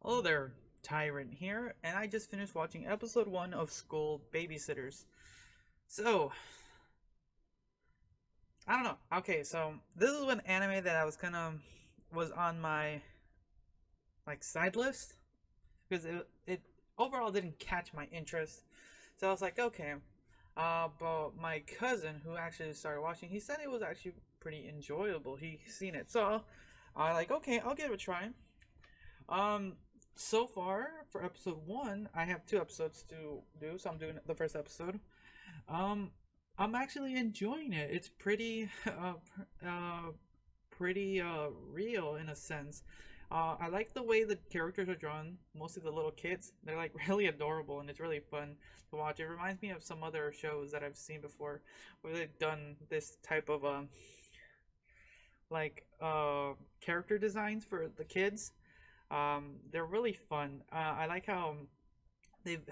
Hello there, Tyrant here, and I just finished watching episode 1 of School Babysitters. So, I don't know. Okay, so this is an anime that I was was on my side list because it overall didn't catch my interest. So I was like, okay. But my cousin who actually started watching, he said it was actually pretty enjoyable. He seen it. So I like, okay, I'll give it a try. Um, so far for episode 1, I have 2 episodes to do, so I'm doing the first episode. Um, I'm actually enjoying it. It's pretty real in a sense. I like the way the characters are drawn, mostly the little kids. They're like really adorable, and it's really fun to watch. It reminds me of some other shows that I've seen before, where they've done this type of like character designs for the kids. They're really fun. I like how they've.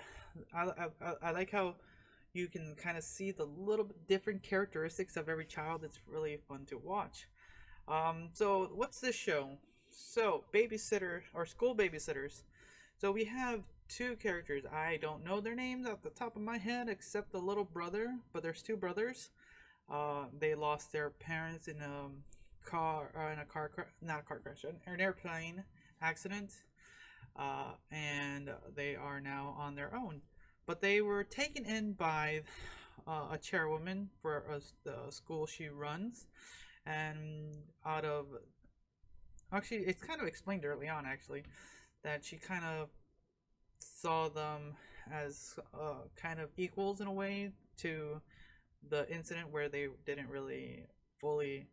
I like how you can kind of see the little bit different characteristics of every child. It's really fun to watch. So what's this show? So babysitter or school babysitters. So we have two characters. I don't know their names off the top of my head except the little brother, but there's two brothers. They lost their parents in a car crash, not a car crash, an airplane accident, and they are now on their own. But they were taken in by a chairwoman for the school she runs, and out of actually, it's kind of explained early on actually that she kind of saw them as kind of equals in a way to the incident where they didn't really fully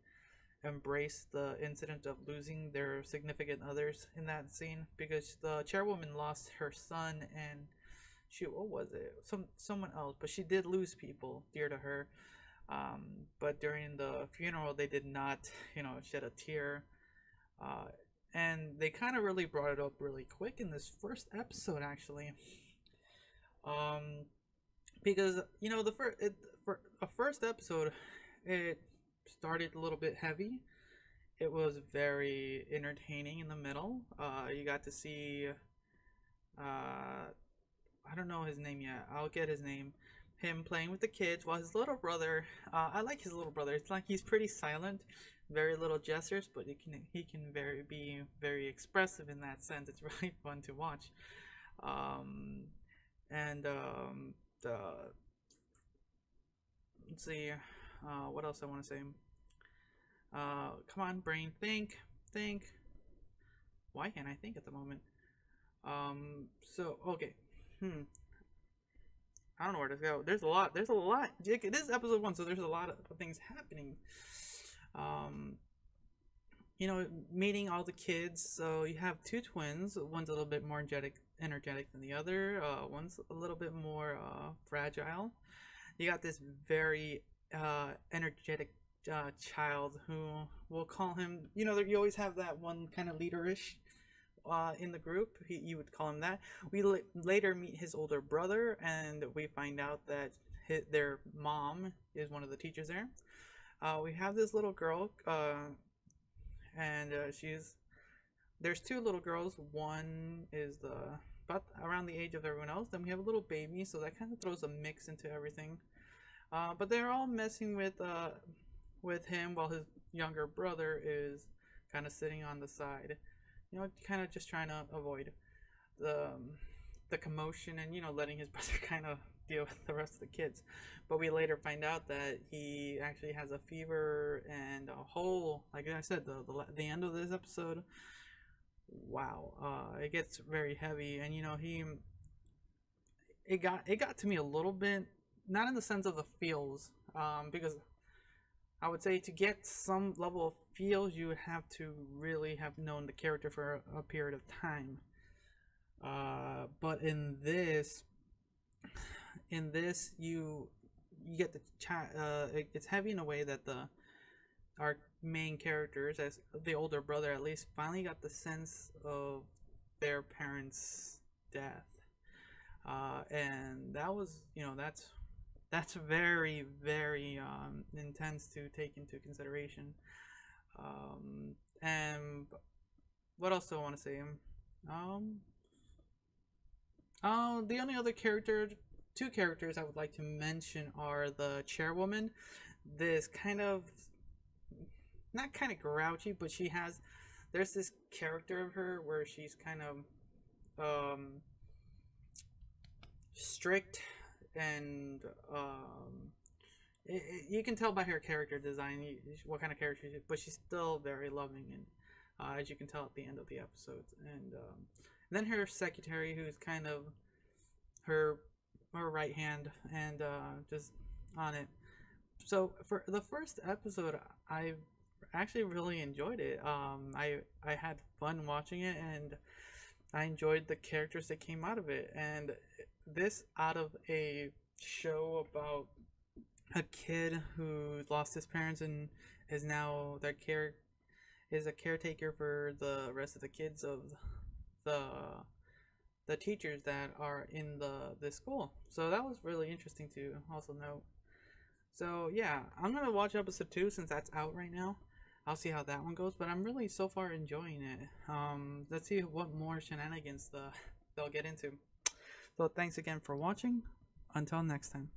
embrace the incident of losing their significant others in that scene because the chairwoman lost her son and shoot, what was it, someone else, but she did lose people dear to her. But during the funeral they did not shed a tear, uh, and they kind of really brought it up really quick in this first episode actually, um, because the for a first episode it started a little bit heavy. It was very entertaining in the middle. You got to see, I don't know his name yet. I'll get his name. Him playing with the kids while his little brother. I like his little brother. It's like he's pretty silent, very little gestures, but he can be very expressive in that sense. It's really fun to watch. Um, and the let's see, what else I want to say. Come on, brain, think. Why can't I think at the moment? So okay. Hmm. I don't know where to go. There's a lot. There's a lot. This is episode 1, so there's a lot of things happening. Um, meeting all the kids. So you have two twins. One's a little bit more energetic than the other. One's a little bit more fragile. You got this very energetic child who we'll call him. You always have that one kind of leaderish in the group. You would call him that. We later meet his older brother, and we find out that their mom is one of the teachers there. We have this little girl, and there's two little girls. One is about around the age of everyone else. Then we have a little baby, so that kind of throws a mix into everything. But they're all messing with him while his younger brother is kind of sitting on the side, kind of just trying to avoid the the commotion and letting his brother kind of deal with the rest of the kids. But we later find out that he actually has a fever and a whole, like I said, the end of this episode. Wow, it gets very heavy, and it got to me a little bit, not in the sense of the feels, because I would say to get some level of feels, you would have to really have known the character for a period of time. But in this, you get it's heavy in a way that the our main characters, as the older brother at least, finally got the sense of their parents' death, and that was that's very very intense to take into consideration. And what else do I want to say? Um, the only other two characters I would like to mention are the chairwoman. This kind of, not kind of grouchy, but there's this character of her where she's kind of strict and you can tell by her character design what kind of character she is, but she's still very loving, and as you can tell at the end of the episodes. And then her secretary, who's kind of her right hand, and just on it. So for the first episode, I actually really enjoyed it. I had fun watching it, and I enjoyed the characters that came out of it. And this out of a show about a kid who lost his parents and is now is a caretaker for the rest of the kids of the teachers that are in the school. So that was really interesting to also note. So yeah, I'm gonna watch episode 2 since that's out right now. I'll see how that one goes, but I'm really so far enjoying it. Let's see what more shenanigans they'll get into. So thanks again for watching. Until next time.